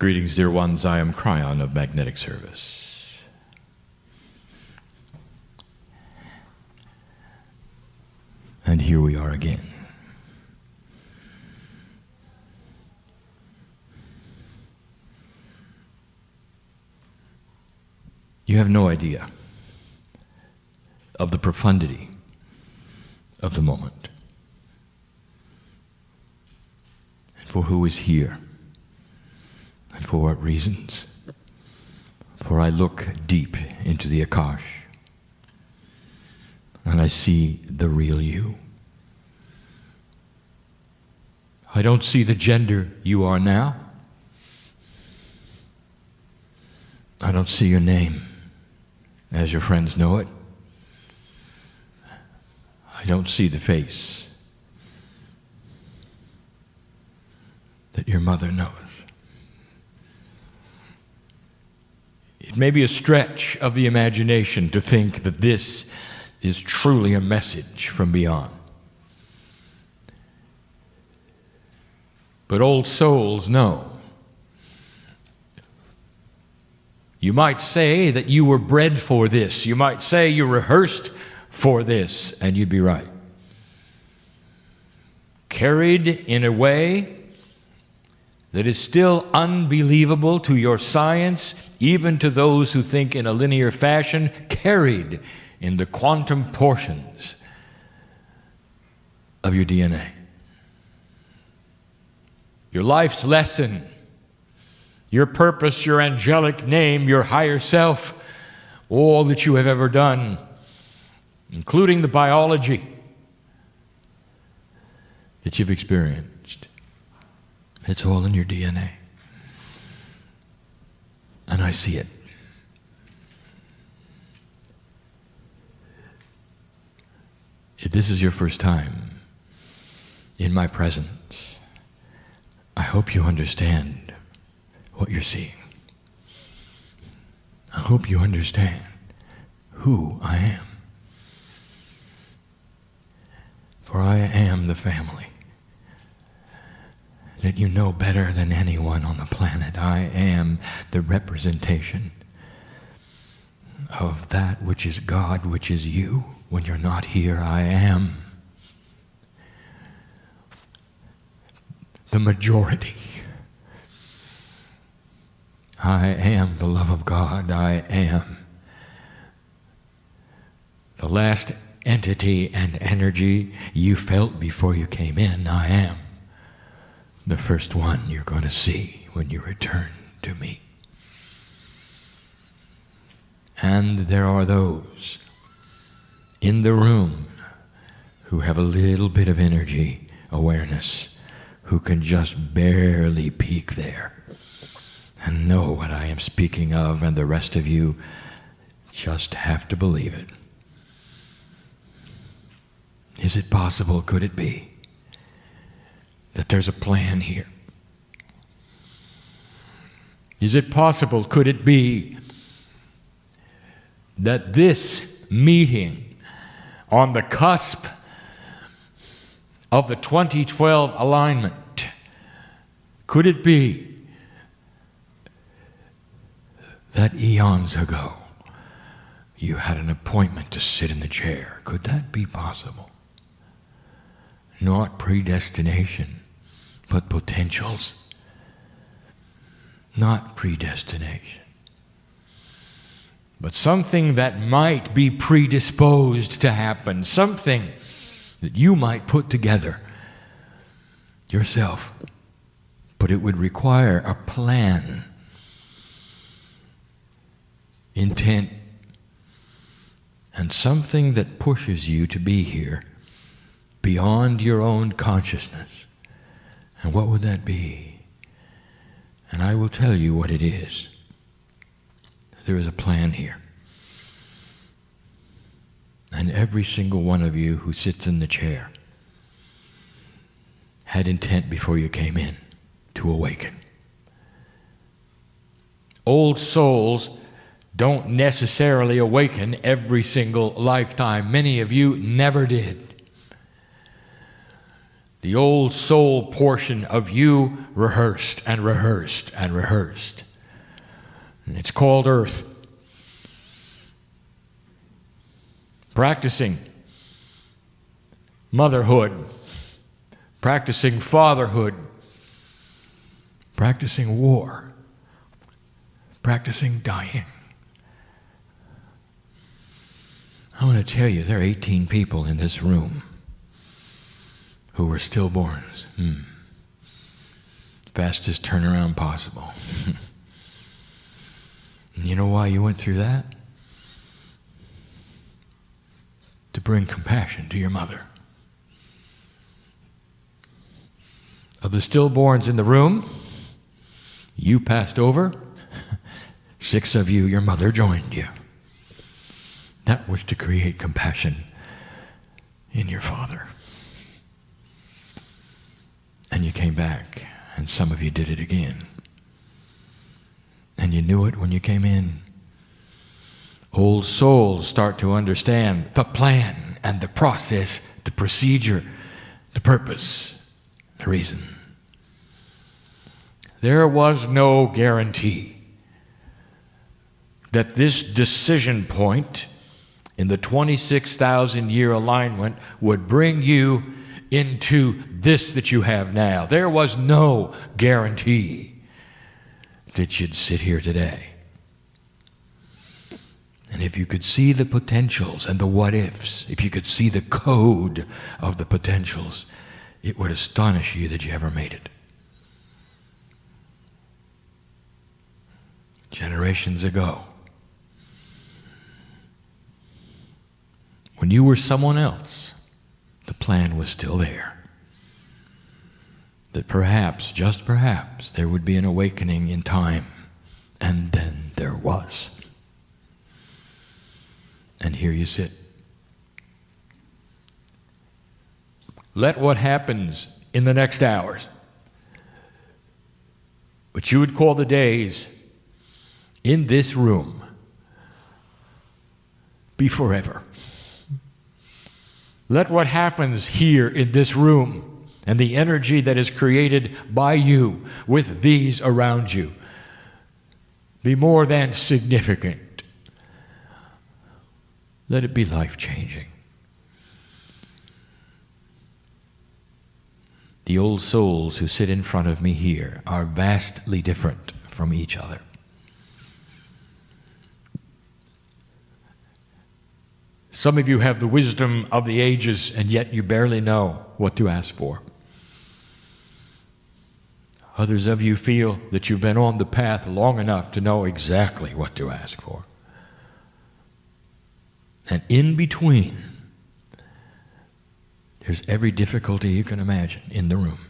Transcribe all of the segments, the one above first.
Greetings, dear ones. I am Kryon of Magnetic Service. And here we are again. You have no idea of the profundity of the moment and for who is here. And for what reasons? For I look deep into the Akash and I see the real you. I don't see the gender you are now. I don't see your name as your friends know it. I don't see the face that your mother knows. It may be a stretch of the imagination to think that this is truly a message from beyond. But old souls know. You might say that you were bred for this. You might say you rehearsed for this, and you'd be right. Carried in a way that is still unbelievable to your science, even to those who think in a linear fashion, carried in the quantum portions of your DNA. Your life's lesson, your purpose, your angelic name, your higher self, all that you have ever done, including the biology that you've experienced. It's all in your DNA. And I see it. If this is your first time in my presence, I hope you understand what you're seeing. I hope you understand who I am. For I am the family that you know better than anyone on the planet. I am the representation of that which is God, which is you. When you're not here, I am the majority. I am the love of God. I am the last entity and energy you felt before you came in. I am the first one you're going to see when you return to me. And there are those in the room who have a little bit of energy awareness, who can just barely peek there and know what I am speaking of, and the rest of you just have to believe it. Is it possible? Could it be that there's a plan here? Is it possible? Could it be that this meeting on the cusp of the 2012 alignment, could it be that eons ago you had an appointment to sit in the chair? Could that be possible? Not predestination, but potentials. Not predestination, but something that might be predisposed to happen, something that you might put together yourself, but it would require a plan, intent, and something that pushes you to be here beyond your own consciousness. And what would that be? And I will tell you what it is. There is a plan here. And every single one of you who sits in the chair had intent before you came in to awaken. Old souls don't necessarily awaken every single lifetime. Many of you never did. The old soul portion of you rehearsed and rehearsed and rehearsed. And it's called earth. Practicing motherhood, practicing fatherhood, practicing war, practicing dying. I want to tell you, there are 18 people in this room who were stillborns. Fastest turnaround possible. And you know why you went through that? To bring compassion to your mother. Of the stillborns in the room, you passed over. 6 of you, your mother joined you. That was to create compassion in your father. And you came back, and some of you did it again. And you knew it when you came in. Old souls start to understand the plan and the process, the procedure, the purpose, the reason. There was no guarantee that this decision point in the 26,000-year alignment would bring you into this that you have now. There was no guarantee that you'd sit here today. And if you could see the potentials and the what-ifs, if you could see the code of the potentials, it would astonish you that you ever made it. Generations ago, when you were someone else, the plan was still there. That perhaps, just perhaps, there would be an awakening in time. And then there was. And here you sit. Let what happens in the next hours, what you would call the days, in this room, be forever. Let what happens here in this room and the energy that is created by you with these around you be more than significant. Let it be life-changing. The old souls who sit in front of me here are vastly different from each other. Some of you have the wisdom of the ages, and yet you barely know what to ask for. Others of you feel that you've been on the path long enough to know exactly what to ask for. And in between, there's every difficulty you can imagine in the room.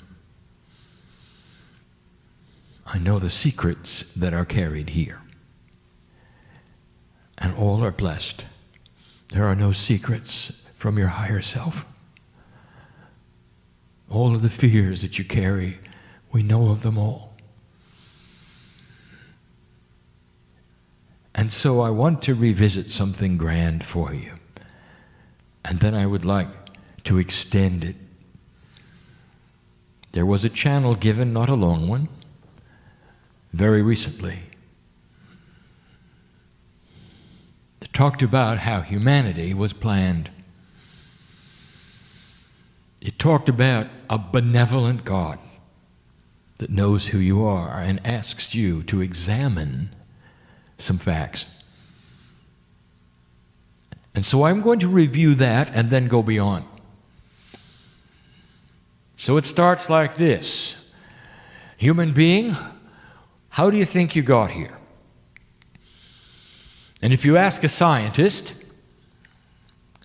I know the secrets that are carried here. And all are blessed. There are no secrets from your higher self. All of the fears that you carry, we know of them all. And so I want to revisit something grand for you. And then I would like to extend it. There was a channel given, not a long one, very recently. That talked about how humanity was planned. It talked about a benevolent God that knows who you are and asks you to examine some facts. And so I'm going to review that and then go beyond. So it starts like this. Human being, how do you think you got here? And if you ask a scientist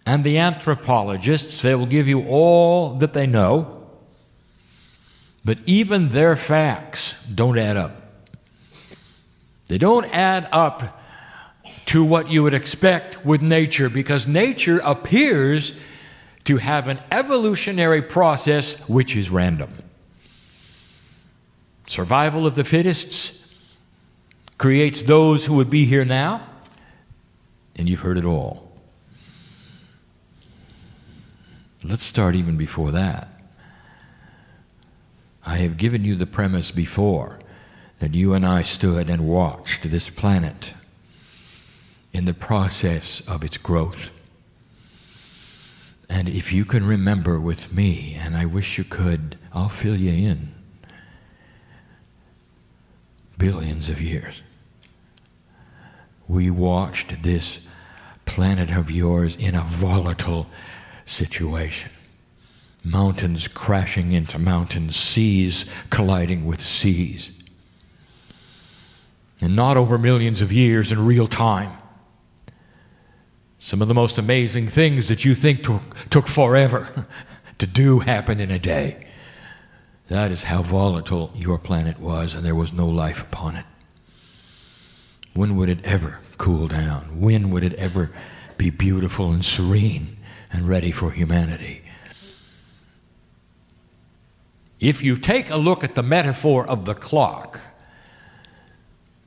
and the anthropologists, they will give you all that they know, but even their facts don't add up. They don't add up to what you would expect with nature, because nature appears to have an evolutionary process which is random. Survival of the fittest creates those who would be here now, and you've heard it all. Let's start even before that. I have given you the premise before that you and I stood and watched this planet in the process of its growth. And if you can remember with me, and I wish you could, I'll fill you in. Billions of years. We watched this planet of yours in a volatile situation. Mountains crashing into mountains, seas colliding with seas. And not over millions of years in real time. Some of the most amazing things that you think took forever to do happened in a day. That is how volatile your planet was, and there was no life upon it. When would it ever cool down? When would it ever be beautiful and serene and ready for humanity? If you take a look at the metaphor of the clock,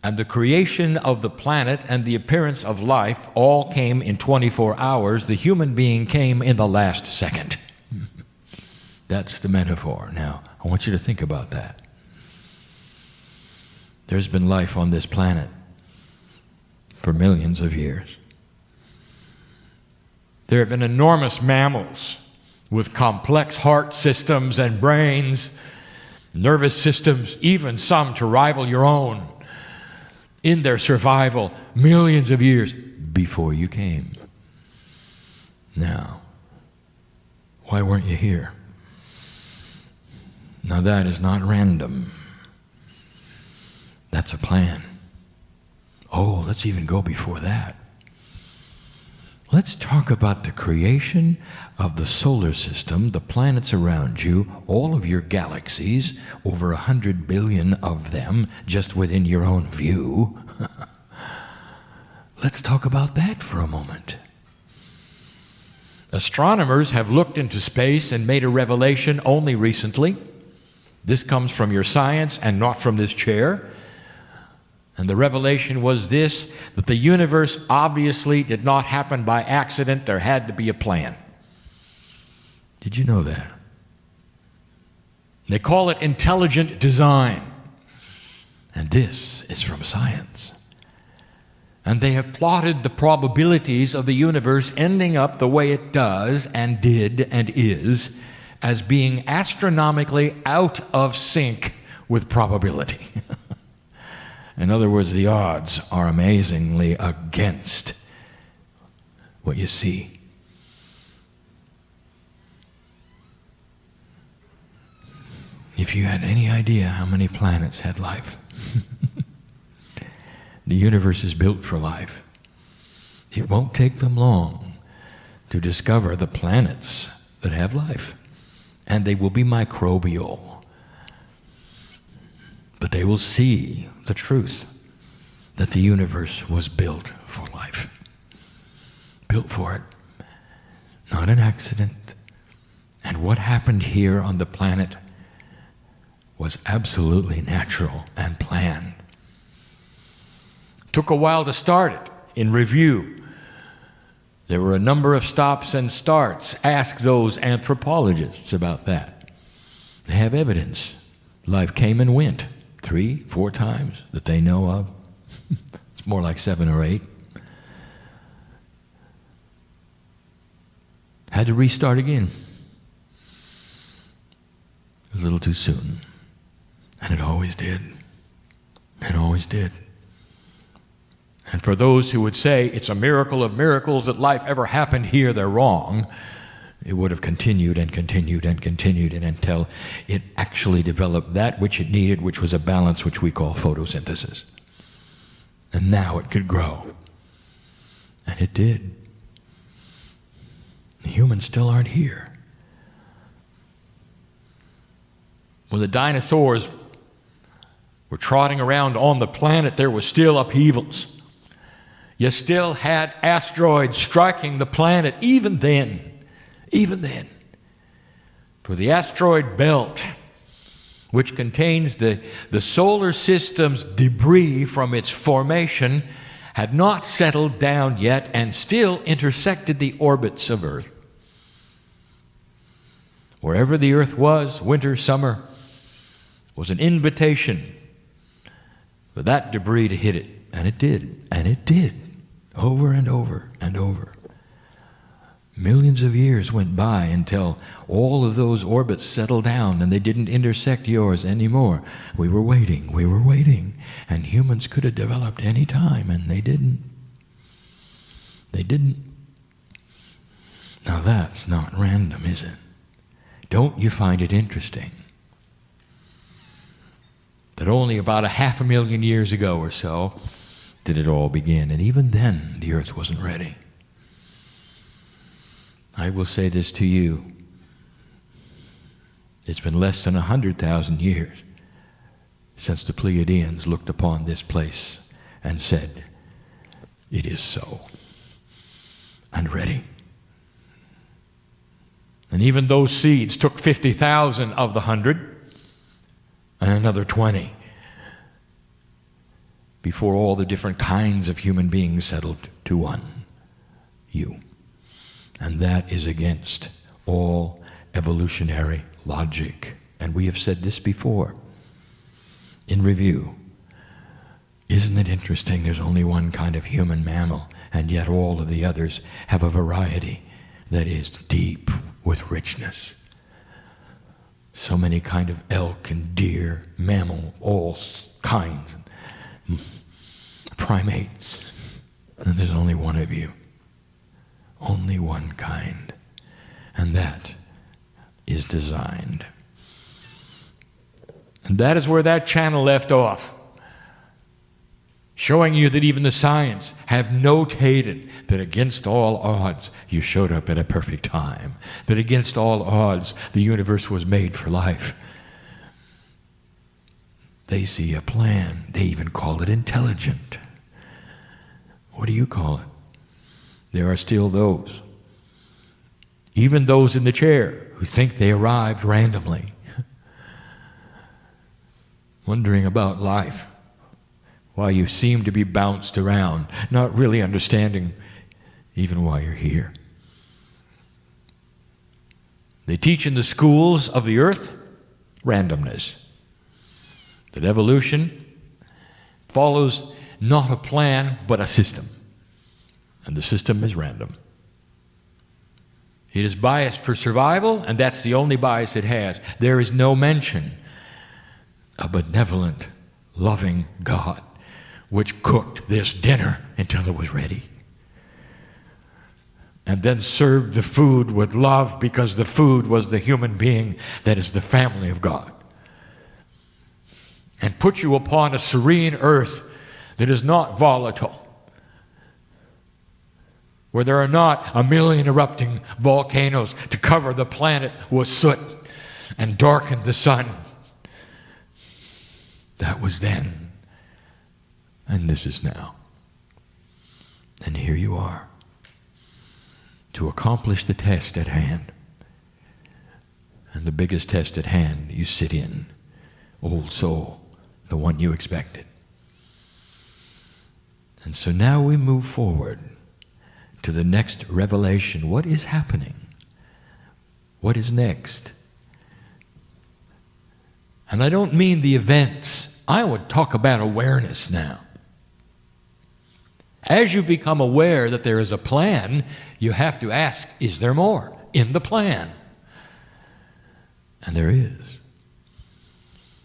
and the creation of the planet and the appearance of life all came in 24 hours, the human being came in the last second. That's the metaphor. Now, I want you to think about that. There's been life on this planet for millions of years. There have been enormous mammals with complex heart systems and brains, nervous systems, even some to rival your own in their survival millions of years before you came. Now, why weren't you here? Now that is not random. That's a plan. Oh, let's even go before that. Let's talk about the creation of the solar system, the planets around you, all of your galaxies, over 100 billion of them just within your own view. Let's talk about that for a moment. Astronomers have looked into space and made a revelation only recently. This comes from your science and not from this chair. And the revelation was this, that the universe obviously did not happen by accident. There had to be a plan. Did you know that? They call it intelligent design. And this is from science. And they have plotted the probabilities of the universe ending up the way it does and did and is as being astronomically out of sync with probability. In other words, the odds are amazingly against what you see. If you had any idea how many planets had life, the universe is built for life. It won't take them long to discover the planets that have life, and they will be microbial. But they will see the truth that the universe was built for life. Built for it. Not an accident. And what happened here on the planet was absolutely natural and planned. Took a while to start it. In review, there were a number of stops and starts. Ask those anthropologists about that. They have evidence. Life came and went. 3, 4 times that they know of. It's more like 7 or 8. Had to restart again. It was a little too soon. And it always did. It always did. And for those who would say it's a miracle of miracles that life ever happened here, they're wrong. It would have continued and continued and continued until it actually developed that which it needed, which was a balance which we call photosynthesis. And now it could grow. And it did. The humans still aren't here. When the dinosaurs were trotting around on the planet, there was still upheavals. You still had asteroids striking the planet even then. Even then, for the asteroid belt, which contains the solar system's debris from its formation, had not settled down yet and still intersected the orbits of Earth. Wherever the Earth was, winter, summer, was an invitation for that debris to hit it. And it did. And it did. Over and over and over. Millions of years went by until all of those orbits settled down and they didn't intersect yours anymore. We were waiting. And humans could have developed any time, and they didn't. They didn't. Now that's not random, is it? Don't you find it interesting that only about 500,000 years ago or so did it all begin? And even then, the earth wasn't ready. I will say this to you. It's been less than 100,000 years since the Pleiadians looked upon this place and said, it is so, and ready. And even those seeds took 50,000 of the 100 and another 20 before all the different kinds of human beings settled to one, you. And that is against all evolutionary logic. And we have said this before. In review, isn't it interesting there's only one kind of human mammal, and yet all of the others have a variety that is deep with richness. So many kind of elk and deer, mammal, all kinds, primates, and there's only one of you. Only one kind. And that is designed. And that is where that channel left off. Showing you that even the science have notated that against all odds you showed up at a perfect time. That against all odds the universe was made for life. They see a plan. They even call it intelligent. What do you call it? There are still those, even those in the chair, who think they arrived randomly, wondering about life, why you seem to be bounced around, not really understanding even why you're here. They teach in the schools of the earth randomness, that evolution follows not a plan but a system. And the system is random. It is biased for survival, and that's the only bias it has. There is no mention of a benevolent, loving God which cooked this dinner until it was ready. And then served the food with love, because the food was the human being that is the family of God. And put you upon a serene earth that is not volatile, where there are not a million erupting volcanoes to cover the planet with soot and darken the sun. That was then, and this is now. And here you are, to accomplish the test at hand. And the biggest test at hand you sit in, old soul, the one you expected. And so now we move forward to the next revelation. What is happening? What is next? And I don't mean the events. I would talk about awareness now. As you become aware that there is a plan, you have to ask, is there more in the plan? And there is.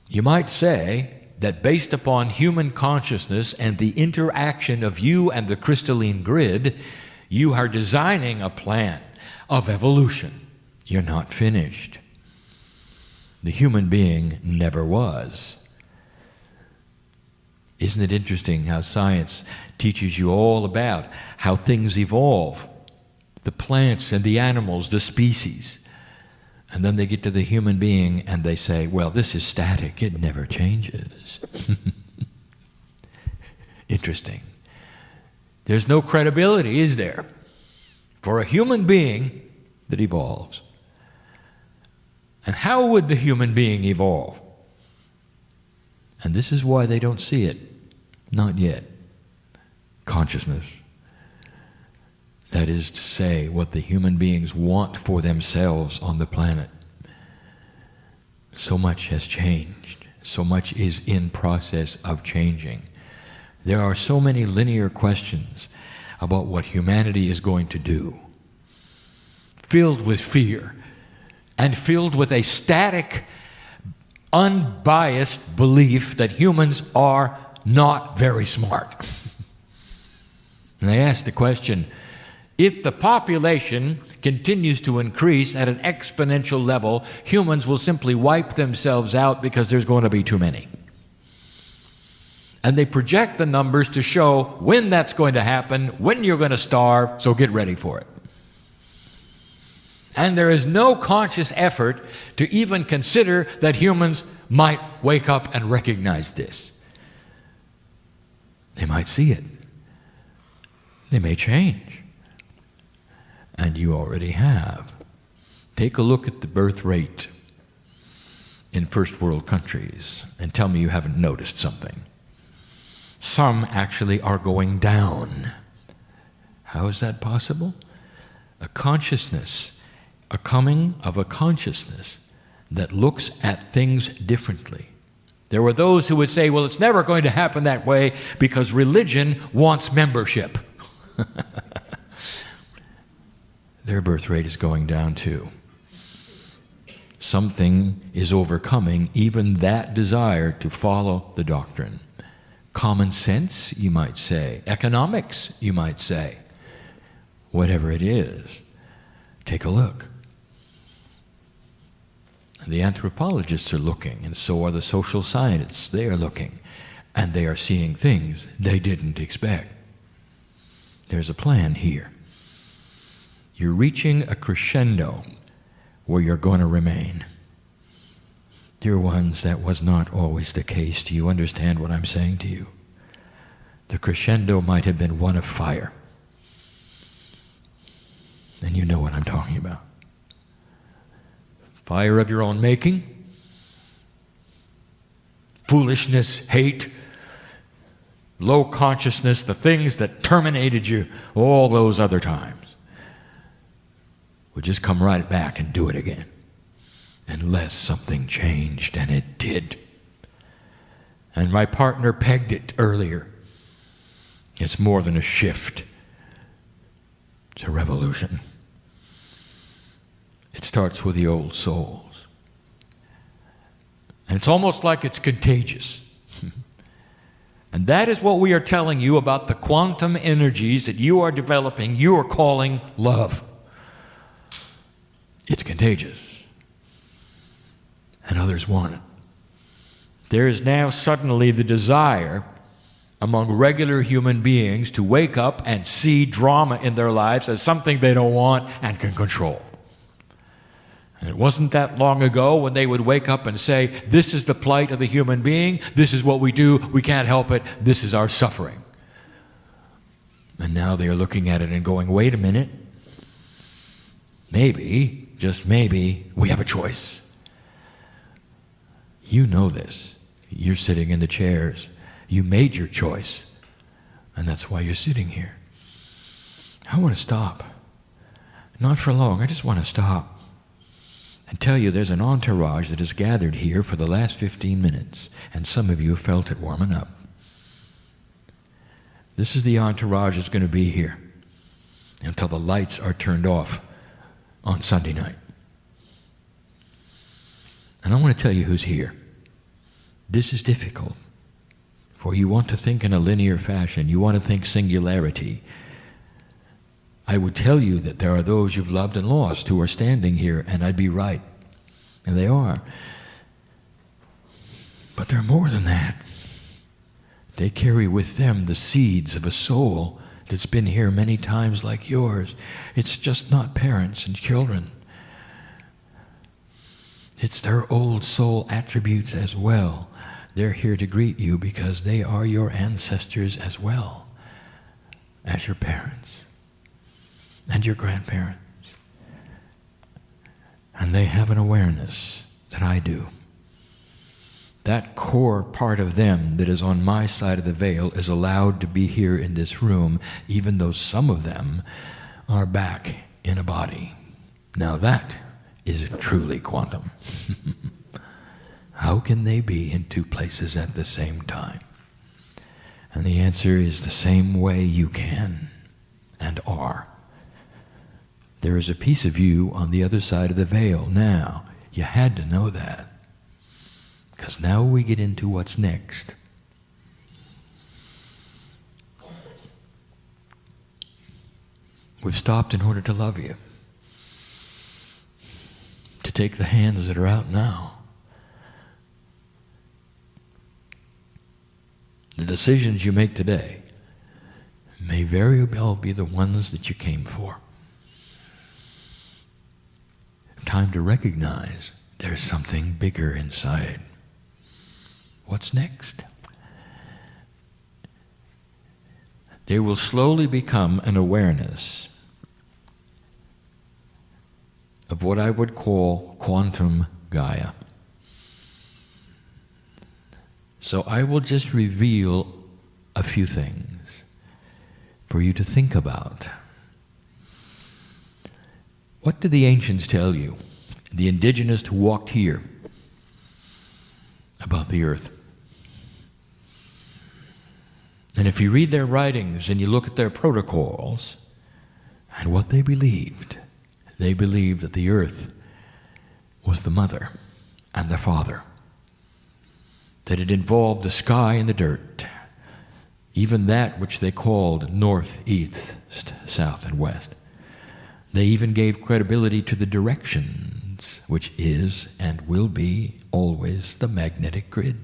You might say that based upon human consciousness and the interaction of you and the crystalline grid, you are designing a plan of evolution. You're not finished. The human being never was. Isn't it interesting how science teaches you all about how things evolve? The plants and the animals, the species. And then they get to the human being and they say, well, this is static. It never changes. Interesting. There's no credibility, is there, for a human being that evolves? And how would the human being evolve? And this is why they don't see it. Not yet. Consciousness. That is to say, what the human beings want for themselves on the planet. So much has changed, So much is in process of changing. There are so many linear questions about what humanity is going to do, filled with fear and filled with a static, unbiased belief that humans are not very smart. And they ask the question, if the population continues to increase at an exponential level, humans will simply wipe themselves out because there's going to be too many. And they project the numbers to show when that's going to happen, when you're going to starve, so get ready for it. And there is no conscious effort to even consider that humans might wake up and recognize this. They might see it. They may change. And you already have. Take a look at the birth rate in first world countries and tell me you haven't noticed something. Some actually are going down. How is that possible? A consciousness, a coming of a consciousness that looks at things differently. There were those who would say, well, it's never going to happen that way because religion wants membership. Their birth rate is going down too. Something is overcoming even that desire to follow the doctrine. Common sense, you might say. Economics, you might say. Whatever it is, take a look. The anthropologists are looking, and so are the social scientists. They are looking, and they are seeing things they didn't expect. There's a plan here. You're reaching a crescendo where you're going to remain. Dear ones, that was not always the case. Do you understand what I'm saying to you? The crescendo might have been one of fire. And you know what I'm talking about. Fire of your own making, foolishness, hate, low consciousness, the things that terminated you all those other times would just come right back and do it again. Unless something changed, and it did. And my partner pegged it earlier. It's more than a shift. It's a revolution. It starts with the old souls. And it's almost like it's contagious. And that is what we are telling you about the quantum energies that you are developing, you are calling love. It's contagious. And others want it. There is now suddenly the desire among regular human beings to wake up and see drama in their lives as something they don't want and can control. And it wasn't that long ago when they would wake up and say, this is the plight of the human being, this is what we do, we can't help it, this is our suffering. And now they are looking at it and going, wait a minute, maybe, just maybe, we have a choice. You know this. You're sitting in the chairs. You made your choice. And that's why you're sitting here. I want to stop. Not for long. I just want to stop and tell you there's an entourage that has gathered here for the last 15 minutes. And some of you have felt it warming up. This is the entourage that's going to be here until the lights are turned off on Sunday night. And I want to tell you who's here. This is difficult, for you want to think in a linear fashion. You want to think singularity. I would tell you that there are those you've loved and lost who are standing here, and I'd be right. And they are. But they're more than that. They carry with them the seeds of a soul that's been here many times like yours. It's just not parents and children. It's their old soul attributes as well. They're here to greet you because they are your ancestors as well as your parents and your grandparents. And they have an awareness that I do. That core part of them that is on my side of the veil is allowed to be here in this room, even though some of them are back in a body. Now that is truly quantum. How can they be in two places at the same time? And the answer is the same way you can and are. There is a piece of you on the other side of the veil now. You had to know that. Because now we get into what's next. We've stopped in order to love you. To take the hands that are out now. The decisions you make today may very well be the ones that you came for. Time to recognize there's something bigger inside. What's next? There will slowly become an awareness of what I would call quantum Gaia. So I will just reveal a few things for you to think about. What did the ancients tell you, the indigenous who walked here, about the earth? And if you read their writings and you look at their protocols and what they believed that the earth was the mother and the father, that it involved the sky and the dirt, even that which they called north, east, south, and west. They even gave credibility to the directions, which is and will be always the magnetic grid.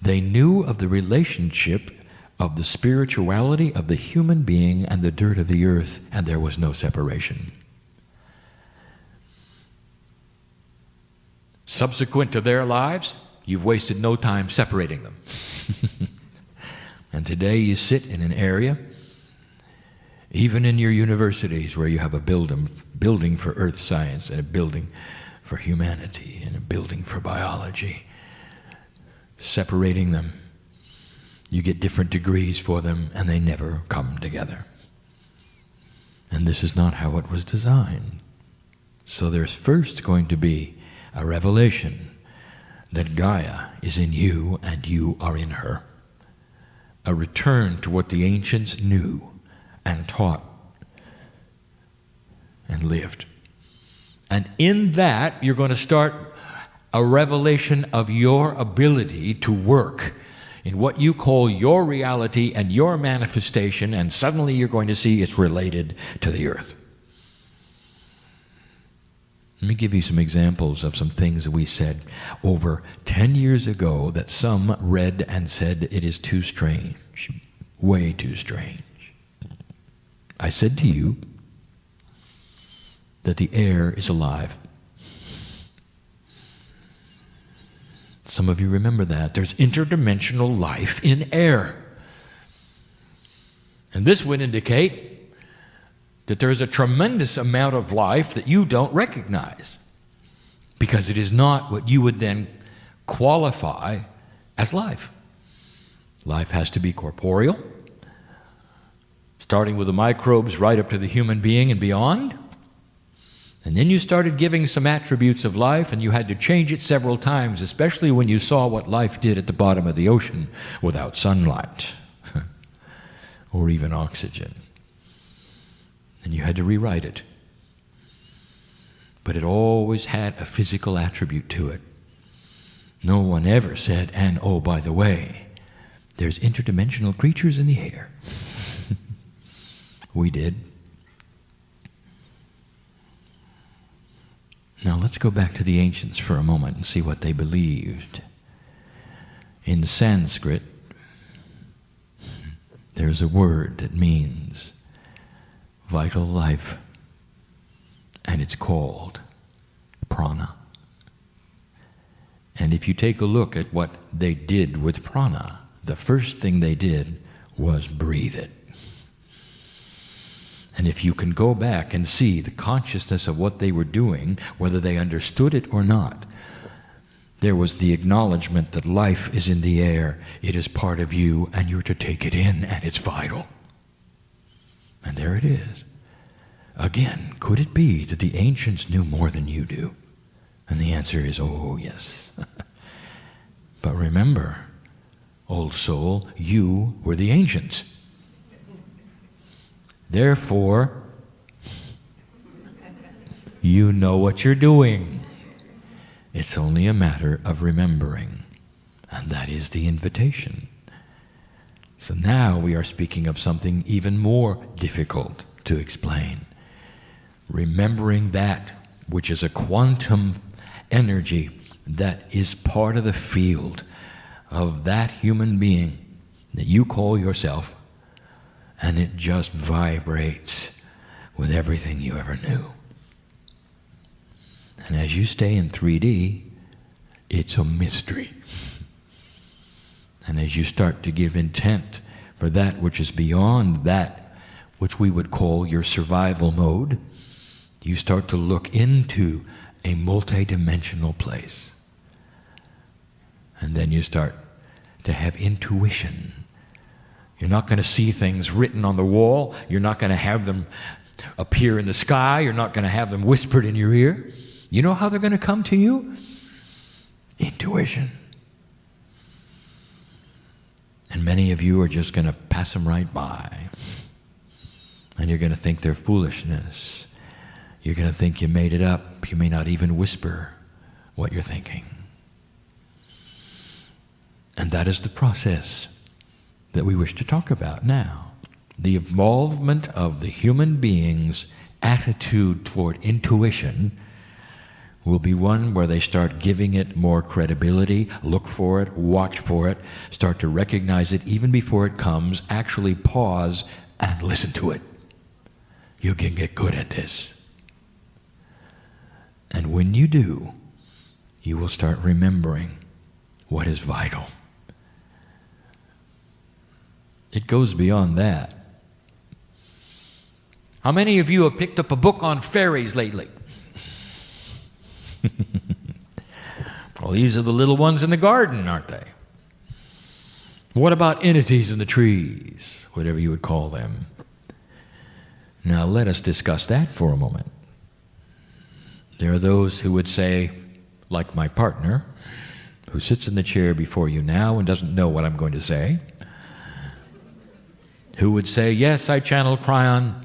They knew of the relationship of the spirituality of the human being and the dirt of the earth, and there was no separation. Subsequent to their lives, you've wasted no time separating them. And today you sit in an area, even in your universities, where you have a building for earth science and a building for humanity and a building for biology, separating them. You get different degrees for them, and they never come together. And this is not how it was designed. So there's first going to be a revelation that Gaia is in you and you are in her. A return to what the ancients knew and taught and lived. And in that, you're going to start a revelation of your ability to work in what you call your reality and your manifestation, and suddenly you're going to see it's related to the earth. Let me give you some examples of some things that we said over 10 years ago that some read and said it is too strange, way too strange. I said to you that the air is alive. Some of you remember that. There's interdimensional life in air. And this would indicate that there's a tremendous amount of life that you don't recognize, because it is not what you would then qualify as life. Life has to be corporeal, starting with the microbes right up to the human being and beyond. And then you started giving some attributes of life, and you had to change it several times, especially when you saw what life did at the bottom of the ocean without sunlight or even oxygen. And you had to rewrite it. But it always had a physical attribute to it. No one ever said, and oh, by the way, there's interdimensional creatures in the air. We did. Now let's go back to the ancients for a moment and see what they believed. In Sanskrit, there's a word that means vital life, and it's called prana. And if you take a look at what they did with prana, the first thing they did was breathe it. And if you can go back and see the consciousness of what they were doing, whether they understood it or not, there was the acknowledgement that life is in the air, it is part of you, and you're to take it in, and it's vital. And there it is. Again, could it be that the ancients knew more than you do? And the answer is, oh, yes. But remember, old soul, you were the ancients. Therefore, you know what you're doing. It's only a matter of remembering. And that is the invitation. So now we are speaking of something even more difficult to explain. Remembering that which is a quantum energy that is part of the field of that human being that you call yourself, and it just vibrates with everything you ever knew. And as you stay in 3D, it's a mystery. And as you start to give intent for that which is beyond that which we would call your survival mode, you start to look into a multi-dimensional place. And then you start to have intuition. You're not going to see things written on the wall. You're not going to have them appear in the sky. You're not going to have them whispered in your ear. You know how they're going to come to you? Intuition. And many of you are just going to pass them right by. And you're going to think they're foolishness. You're going to think you made it up. You may not even whisper what you're thinking. And that is the process that we wish to talk about now. The involvement of the human being's attitude toward intuition will be one where they start giving it more credibility, look for it, watch for it, start to recognize it even before it comes, actually pause and listen to it. You can get good at this. And when you do, you will start remembering what is vital. It goes beyond that. How many of you have picked up a book on fairies lately? Well, these are the little ones in the garden, aren't they? What about entities in the trees, whatever you would call them? Now let us discuss that for a moment. There are those who would say, like my partner, who sits in the chair before you now and doesn't know what I'm going to say, who would say, yes, I channel Kryon.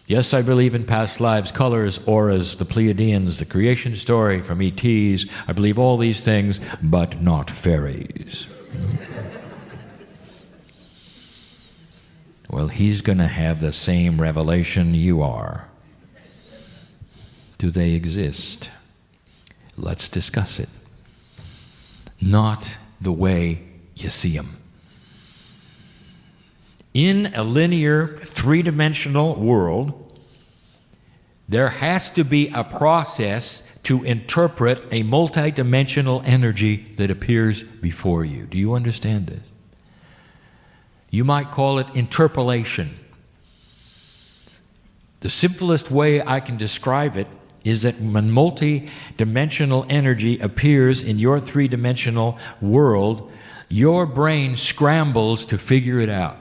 Yes, I believe in past lives, colors, auras, the Pleiadians, the creation story from ETs. I believe all these things, but not fairies. Well, he's going to have the same revelation you are. Do they exist? Let's discuss it. Not the way you see them. In a linear, three-dimensional world, there has to be a process to interpret a multi-dimensional energy that appears before you. Do you understand this? You might call it interpolation. The simplest way I can describe it is that when multi-dimensional energy appears in your three-dimensional world, your brain scrambles to figure it out.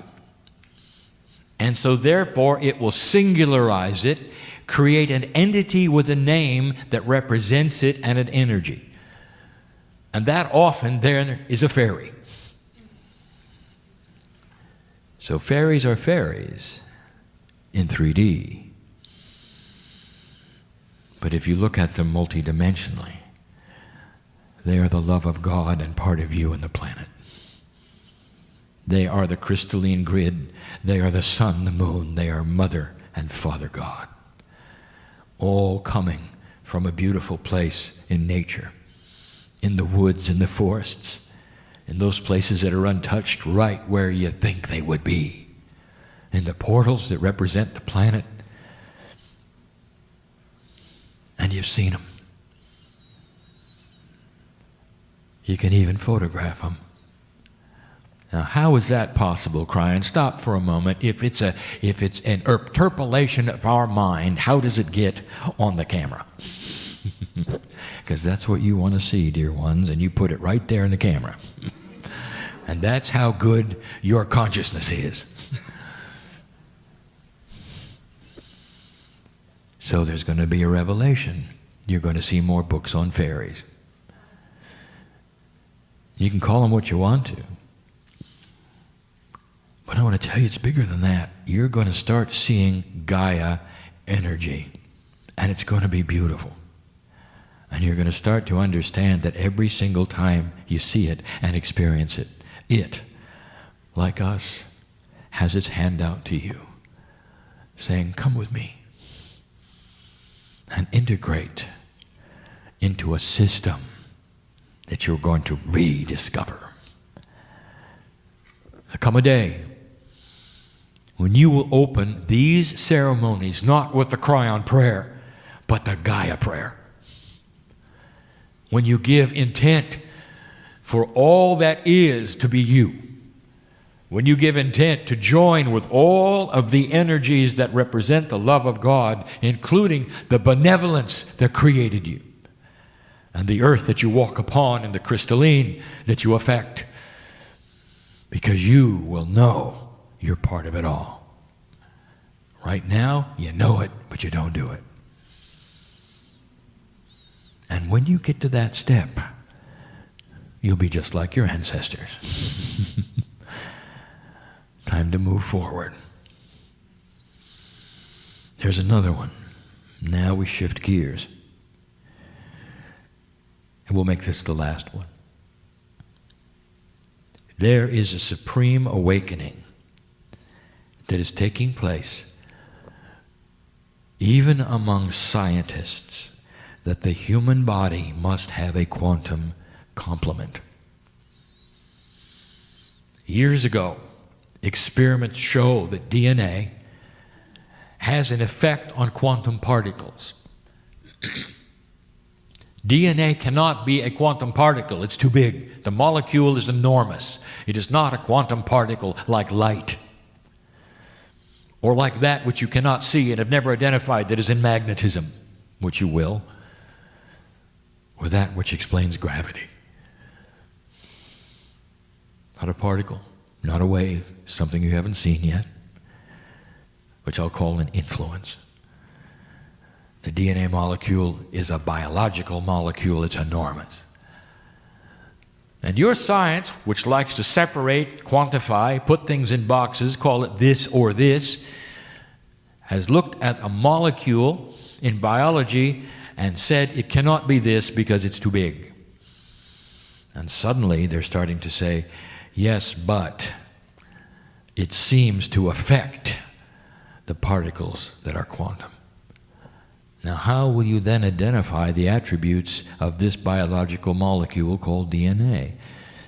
And so therefore it will singularize it, create an entity with a name that represents it and an energy. And that often there is a fairy. So fairies are fairies in 3D. But if you look at them multidimensionally, they are the love of God and part of you and the planet. They are the crystalline grid. They are the sun, the moon. They are Mother and Father God. All coming from a beautiful place in nature, in the woods, in the forests, in those places that are untouched, right where you think they would be, in the portals that represent the planet. And you've seen them. You can even photograph them. Now, how is that possible, Kryon? Stop for a moment. If it's an interpolation of our mind, how does it get on the camera? Because that's what you want to see, dear ones, and you put it right there in the camera. And that's how good your consciousness is. So there's going to be a revelation. you're going to see more books on fairies. You can call them what you want to. But I want to tell you, it's bigger than that. You're going to start seeing Gaia energy, and it's going to be beautiful. And you're going to start to understand that every single time you see it and experience it, it, like us, has its hand out to you, saying, come with me, and integrate into a system that you're going to rediscover. There'll come a day when you will open these ceremonies not with the Kryon prayer, but the Gaia prayer. When you give intent for all that is to be you. When you give intent to join with all of the energies that represent the love of God, including the benevolence that created you, and the earth that you walk upon, and the crystalline that you affect, because you will know you're part of it all. Right now, you know it, but you don't do it. And when you get to that step, you'll be just like your ancestors. Time to move forward. There's another one. Now we shift gears. And we'll make this the last one. There is a supreme awakening that is taking place even among scientists, that the human body must have a quantum complement. Years ago, experiments show that DNA has an effect on quantum particles. DNA cannot be a quantum particle. It's too big. The molecule is enormous. It is not a quantum particle like light, or like that which you cannot see and have never identified, that is in magnetism, which you will, or that which explains gravity. Not a particle, not a wave, something you haven't seen yet, which I'll call an influence. The DNA molecule is a biological molecule. It's enormous. And your science, which likes to separate, quantify, put things in boxes, call it this or this, has looked at a molecule in biology and said it cannot be this because it's too big. And suddenly they're starting to say, yes, but it seems to affect the particles that are quantum. Now, how will you then identify the attributes of this biological molecule called DNA?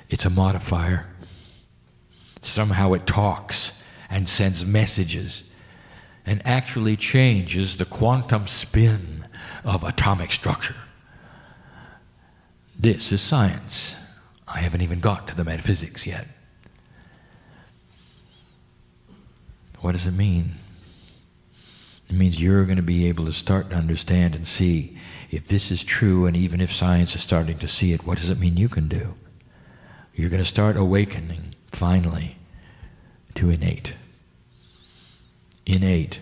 It's a modifier. Somehow it talks and sends messages and actually changes the quantum spin of atomic structure. This is science. I haven't even got to the metaphysics yet. What does it mean? It means you're going to be able to start to understand and see if this is true, and even if science is starting to see it, what does it mean you can do? You're going to start awakening, finally, to innate. Innate.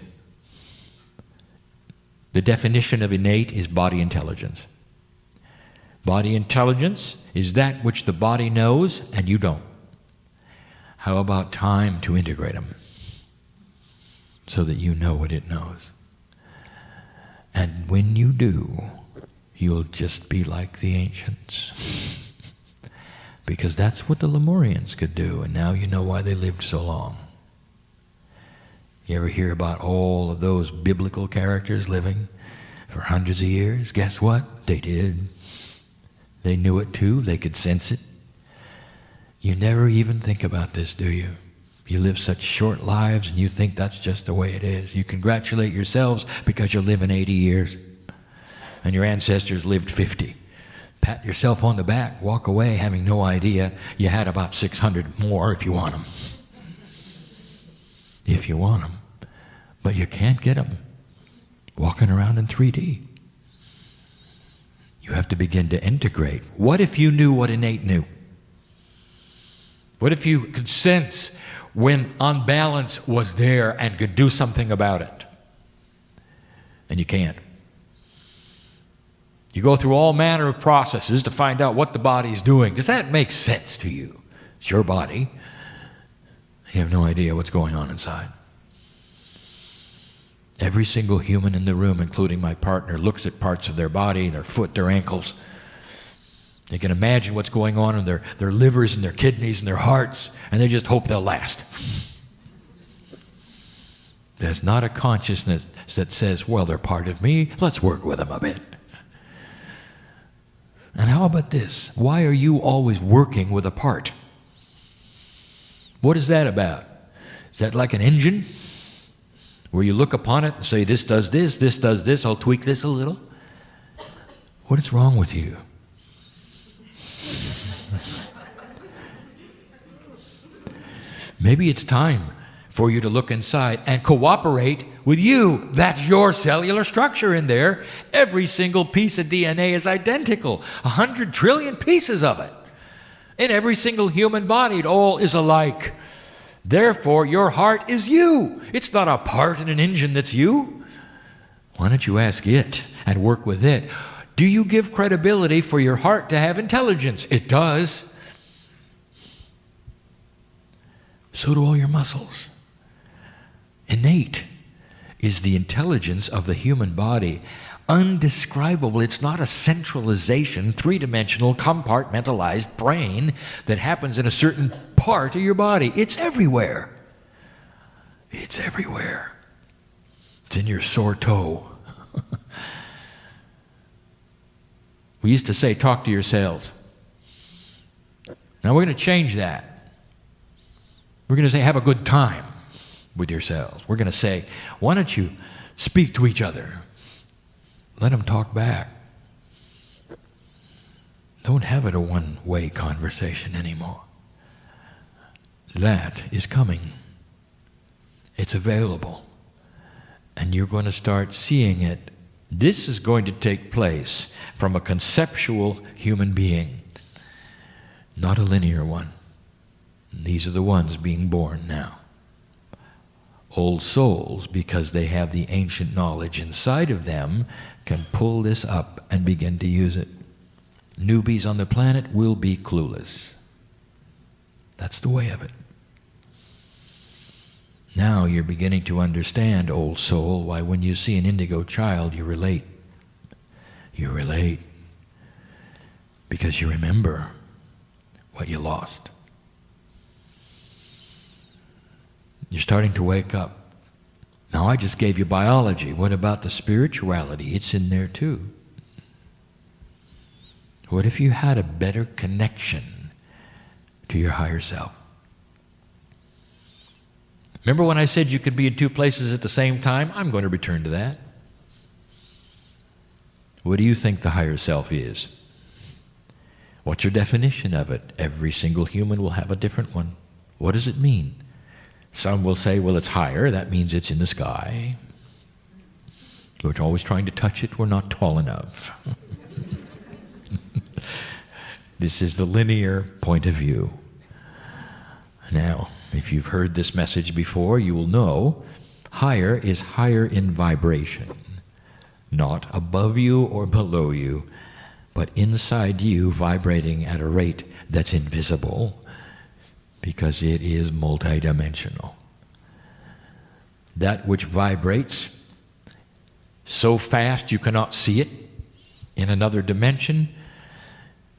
The definition of innate is body intelligence. Body intelligence is that which the body knows and you don't. How about time to integrate them so that you know what it knows? And when you do, you'll just be like the ancients. Because that's what the Lemurians could do, and now you know why they lived so long. You ever hear about all of those biblical characters living for hundreds of years? Guess what? They did. They knew it too. They could sense it. You never even think about this, do you? You live such short lives and you think that's just the way it is. You congratulate yourselves because you're living 80 years and your ancestors lived 50. Pat yourself on the back, walk away having no idea you had about 600 more if you want them. If you want them. But you can't get them walking around in 3D. You have to begin to integrate. What if you knew what innate knew? What if you could sense when unbalance was there and could do something about it? And you can't. You go through all manner of processes to find out what the body's doing. Does that make sense to you? It's your body. You have no idea what's going on inside. Every single human in the room, including my partner, looks at parts of their body, their foot, their ankles. They can imagine what's going on in their livers and their kidneys and their hearts, and they just hope they'll last. There's not a consciousness that says, well, they're part of me, let's work with them a bit. And how about this? Why are you always working with a part? What is that about? Is that like an engine? Where you look upon it and say, this does this, I'll tweak this a little? What is wrong with you? Maybe it's time for you to look inside and cooperate with you. That's your cellular structure in there. Every single piece of DNA is identical. 100 trillion pieces of it. In every single human body, it all is alike. Therefore, your heart is you. It's not a part in an engine that's you. Why don't you ask it and work with it? Do you give credibility for your heart to have intelligence? It does. So do all your muscles. Innate is the intelligence of the human body. Undescribable. It's not a centralization, three-dimensional, compartmentalized brain that happens in a certain part of your body. It's everywhere. It's everywhere. It's in your sore toe. We used to say, talk to yourselves. Now we're going to change that. We're going to say, have a good time with yourselves. We're going to say, why don't you speak to each other? Let them talk back. Don't have it a one-way conversation anymore. That is coming. It's available. And you're going to start seeing it. This is going to take place from a conceptual human being, not a linear one. These are the ones being born now. Old souls, because they have the ancient knowledge inside of them, can pull this up and begin to use it. Newbies on the planet will be clueless. That's the way of it. Now you're beginning to understand, old soul, why when you see an indigo child, you relate. You relate because you remember what you lost. You're starting to wake up. Now I just gave you biology. What about the spirituality? It's in there too. What if you had a better connection to your higher self? Remember when I said you could be in two places at the same time? I'm going to return to that. What do you think the higher self is? What's your definition of it? Every single human will have a different one. What does it mean? Some will say, well, it's higher. That means it's in the sky. We're always trying to touch it. We're not tall enough. This is the linear point of view. Now, if you've heard this message before, you will know higher is higher in vibration. Not above you or below you, but inside you, vibrating at a rate that's invisible, because it is multidimensional. That which vibrates so fast you cannot see it in another dimension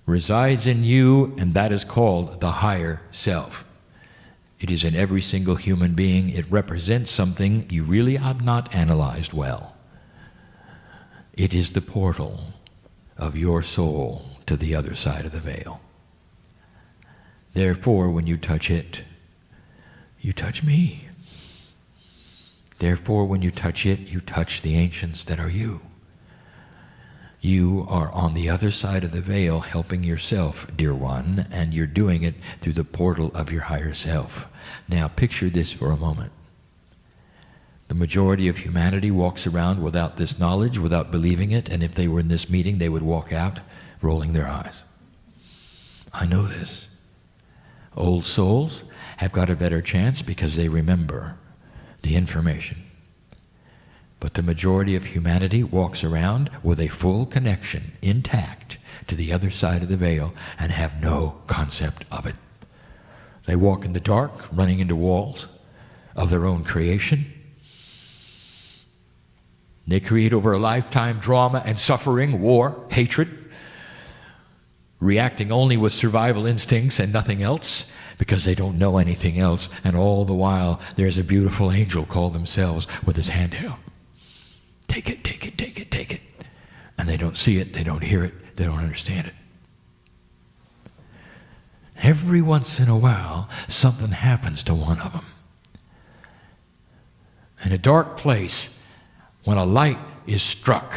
resides in you, and that is called the higher self. It is in every single human being. It represents something you really have not analyzed well. It is the portal of your soul to the other side of the veil. Therefore, when you touch it, you touch me. Therefore, when you touch it, you touch the ancients that are you. You are on the other side of the veil helping yourself, dear one, and you're doing it through the portal of your higher self. Now, picture this for a moment. The majority of humanity walks around without this knowledge, without believing it, and if they were in this meeting, they would walk out rolling their eyes. I know this. Old souls have got a better chance because they remember the information. But the majority of humanity walks around with a full connection, intact, to the other side of the veil and have no concept of it. They walk in the dark, running into walls of their own creation. They create over a lifetime drama and suffering, war, hatred, reacting only with survival instincts and nothing else because they don't know anything else. And all the while, there's a beautiful angel called themselves with his hand out. Take it, take it, take it, take it. And they don't see it, they don't hear it, they don't understand it. Every once in a while, something happens to one of them. In a dark place, when a light is struck,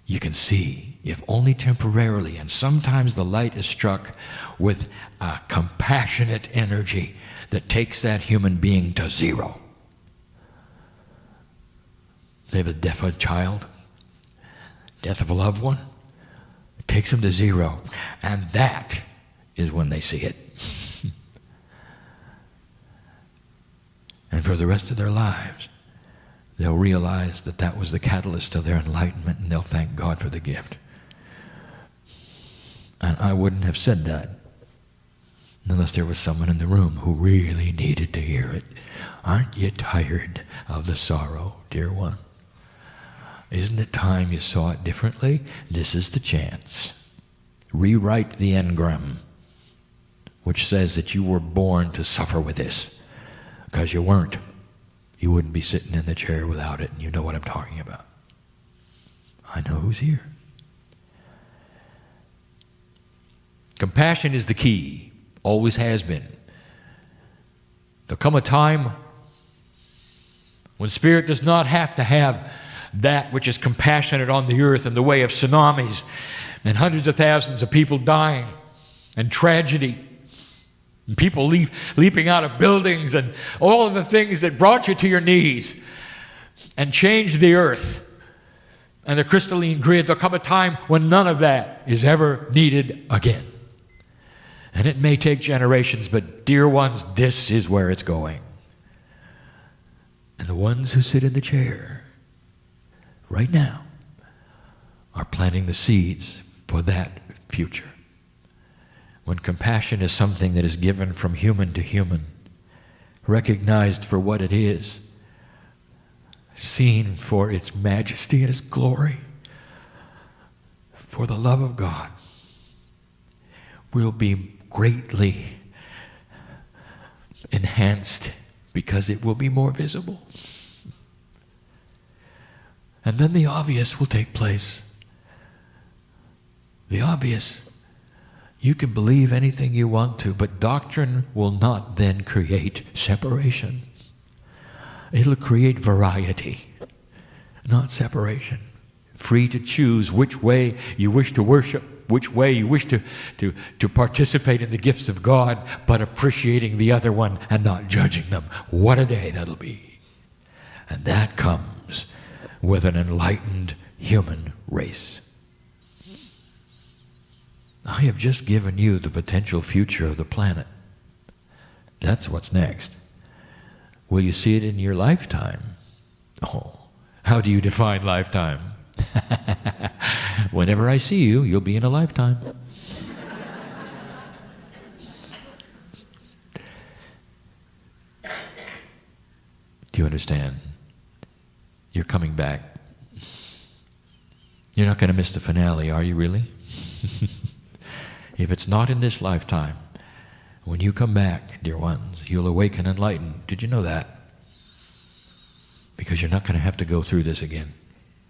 you can see, if only temporarily, and sometimes the light is struck with a compassionate energy that takes that human being to zero. They have a death of a child, death of a loved one. It takes them to zero. And that is when they see it. And for the rest of their lives, they'll realize that that was the catalyst of their enlightenment, and they'll thank God for the gift. And I wouldn't have said that unless there was someone in the room who really needed to hear it. Aren't you tired of the sorrow, dear one? Isn't it time you saw it differently? This is the chance. Rewrite the engram, which says that you were born to suffer with this, because you weren't. You wouldn't be sitting in the chair without it, and you know what I'm talking about. I know who's here. Compassion is the key, always has been. There'll come a time when Spirit does not have to have that which is compassionate on the earth in the way of tsunamis and hundreds of thousands of people dying and tragedy and people leaping out of buildings and all of the things that brought you to your knees and changed the earth and the crystalline grid. There'll come a time when none of that is ever needed again. And it may take generations, but dear ones, this is where it's going. And the ones who sit in the chair right now are planting the seeds for that future. When compassion is something that is given from human to human, recognized for what it is, seen for its majesty and its glory, for the love of God, will be greatly enhanced because it will be more visible. And then the obvious will take place. The obvious. You can believe anything you want to, but doctrine will not then create separation. It'll create variety, not separation. Free to choose which way you wish to worship, which way you wish to participate in the gifts of God, but appreciating the other one and not judging them. What a day that'll be. And that comes with an enlightened human race. I have just given you the potential future of the planet. That's what's next. Will you see it in your lifetime? Oh, how do you define lifetime? Whenever I see you, you'll be in a lifetime. Do you understand? You're coming back. You're not going to miss the finale, are you really? If it's not in this lifetime, when you come back, dear ones, you'll awaken enlightened. Did you know that? Because you're not going to have to go through this again.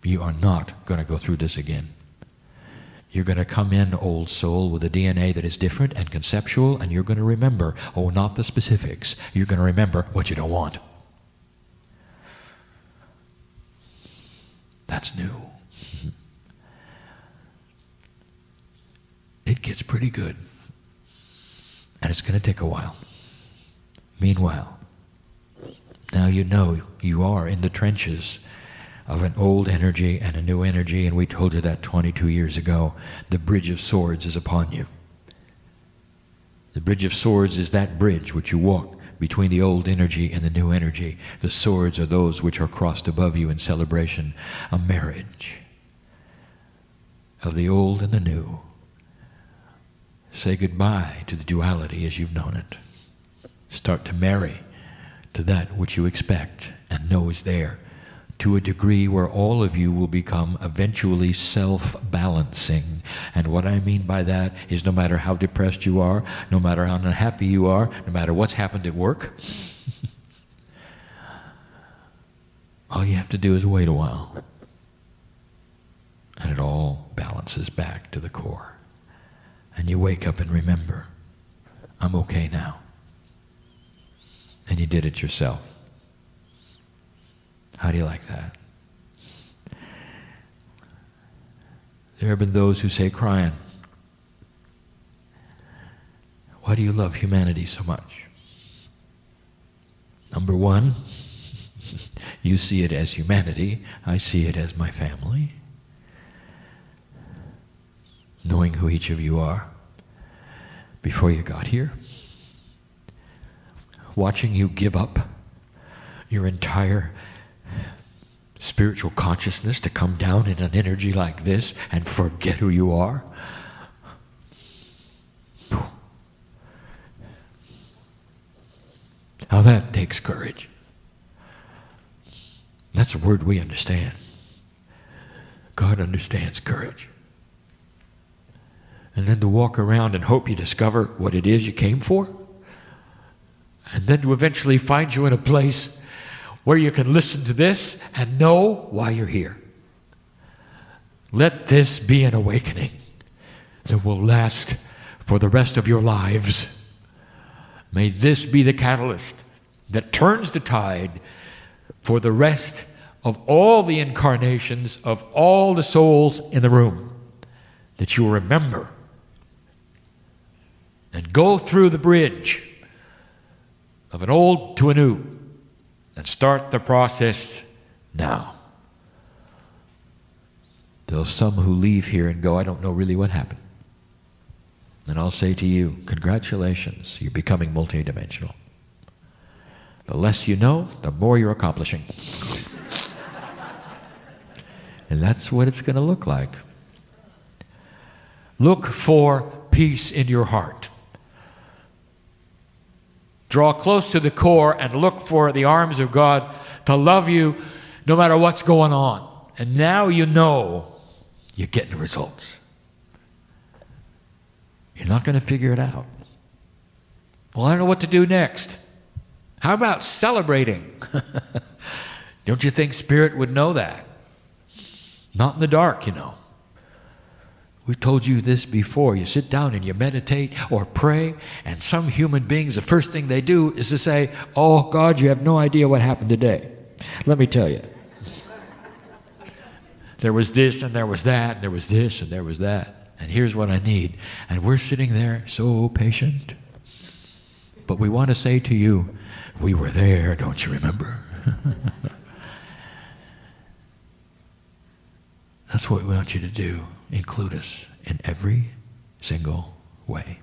You are not going to go through this again. You're going to come in, old soul, with a DNA that is different and conceptual, and you're going to remember, oh, not the specifics. You're going to remember what you don't want. That's new. It gets pretty good. And it's going to take a while. Meanwhile, now you know you are in the trenches of an old energy and a new energy, and we told you that 22 years ago. The bridge of swords is upon you. The bridge of swords is that bridge which you walk between the old energy and the new energy. The swords are those which are crossed above you in celebration. A marriage of the old and the new. Say goodbye to the duality as you've known it. Start to marry to that which you expect and know is there, to a degree where all of you will become eventually self-balancing. And what I mean by that is no matter how depressed you are, no matter how unhappy you are, no matter what's happened at work, all you have to do is wait a while. And it all balances back to the core. And you wake up and remember, I'm okay now. And you did it yourself. How do you like that? There have been those who say, Kryon, why do you love humanity so much? Number one, you see it as humanity. I see it as my family. Knowing who each of you are before you got here. Watching you give up your entire spiritual consciousness to come down in an energy like this and forget who you are. Now that takes courage. That's a word we understand. God understands courage. And then to walk around and hope you discover what it is you came for. And then to eventually find you in a place where you can listen to this and know why you're here. Let this be an awakening that will last for the rest of your lives. May this be the catalyst that turns the tide for the rest of all the incarnations of all the souls in the room, that you will remember and go through the bridge of an old to a new. And start the process now. There's some who leave here and go, I don't know really what happened. And I'll say to you, congratulations, you're becoming multidimensional. The less you know, the more you're accomplishing. And that's what it's going to look like. Look for peace in your heart. Draw close to the core and look for the arms of God to love you no matter what's going on. And now you know you're getting results. You're not going to figure it out. Well, I don't know what to do next. How about celebrating? Don't you think Spirit would know that? Not in the dark, you know. We've told you this before. You sit down and you meditate or pray, and some human beings, the first thing they do is to say, oh, God, you have no idea what happened today. Let me tell you. There was this, and there was that, and there was this, and there was that. And here's what I need. And we're sitting there so patient. But we want to say to you, we were there, don't you remember? That's what we want you to do. Include us in every single way.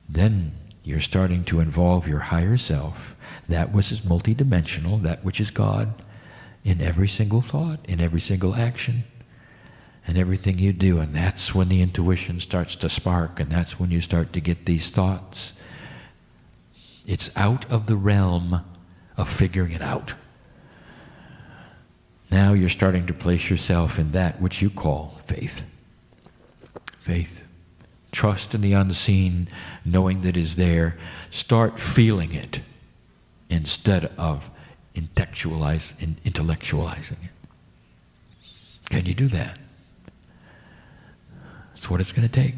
Then you're starting to involve your higher self, that which is multidimensional, that which is God, in every single thought, in every single action, and everything you do. And that's when the intuition starts to spark, and that's when you start to get these thoughts. It's out of the realm of figuring it out. Now you're starting to place yourself in that which you call faith. Faith. Trust in the unseen, knowing that it is there. Start feeling it instead of intellectualizing it. Can you do that? That's what it's going to take.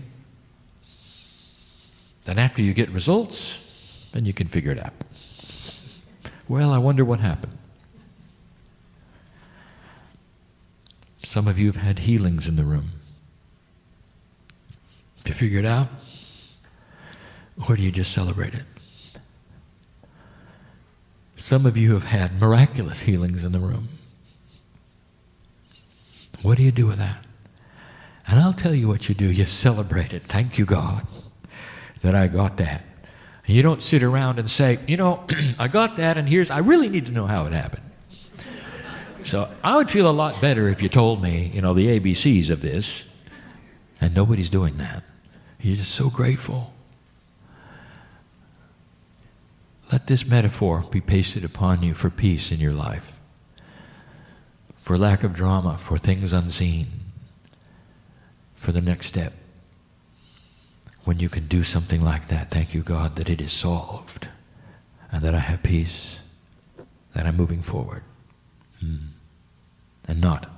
Then after you get results, then you can figure it out. Well, I wonder what happened. Some of you have had healings in the room. Have you figured it out? Or do you just celebrate it? Some of you have had miraculous healings in the room. What do you do with that? And I'll tell you what you do. You celebrate it. Thank you, God, that I got that. And you don't sit around and say, I got that, and I really need to know how it happened. So I would feel a lot better if you told me, the ABCs of this, and nobody's doing that. You're just so grateful. Let this metaphor be pasted upon you for peace in your life, for lack of drama, for things unseen, for the next step. When you can do something like that, thank you, God, that it is solved and that I have peace, that I'm moving forward. And not,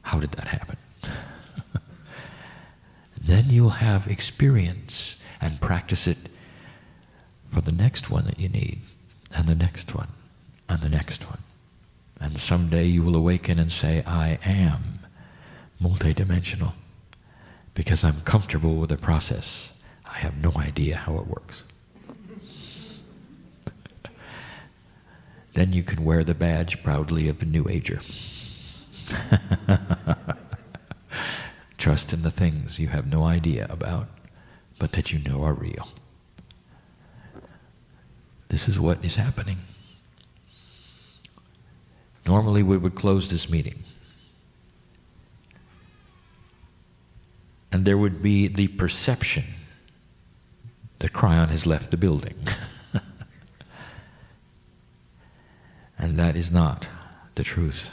how did that happen? Then you'll have experience and practice it for the next one that you need, and the next one, and the next one. And someday you will awaken and say, I am multidimensional, because I'm comfortable with the process. I have no idea how it works. Then you can wear the badge proudly of the New Ager. Trust in the things you have no idea about, but that you know are real. This is what is happening. Normally we would close this meeting, and there would be the perception that Kryon has left the building. And that is not the truth.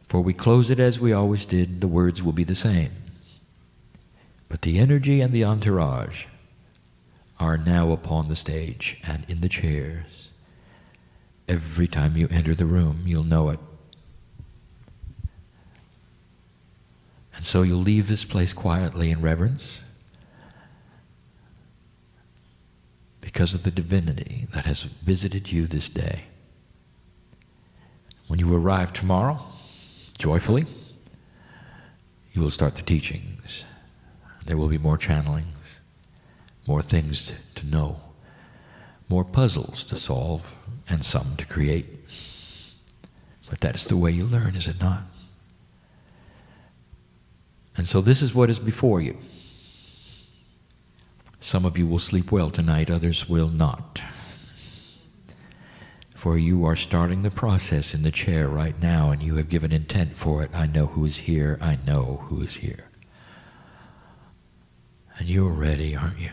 For we close it as we always did, the words will be the same. But the energy and the entourage are now upon the stage and in the chairs. Every time you enter the room, you'll know it. And so you'll leave this place quietly in reverence, because of the divinity that has visited you this day. When you arrive tomorrow, joyfully, you will start the teachings. There will be more channelings, more things to know, more puzzles to solve, and some to create. But that's the way you learn, is it not? And so this is what is before you. Some of you will sleep well tonight, others will not. For you are starting the process in the chair right now, and you have given intent for it. I know who is here. I know who is here. And you're ready, aren't you?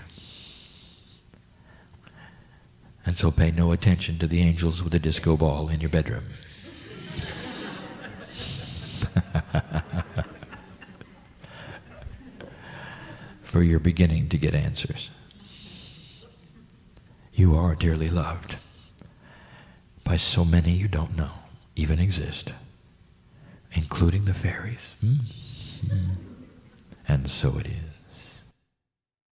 And so pay no attention to the angels with a disco ball in your bedroom. For you're beginning to get answers. You are dearly loved by so many you don't know even exist, including the fairies. And so it is.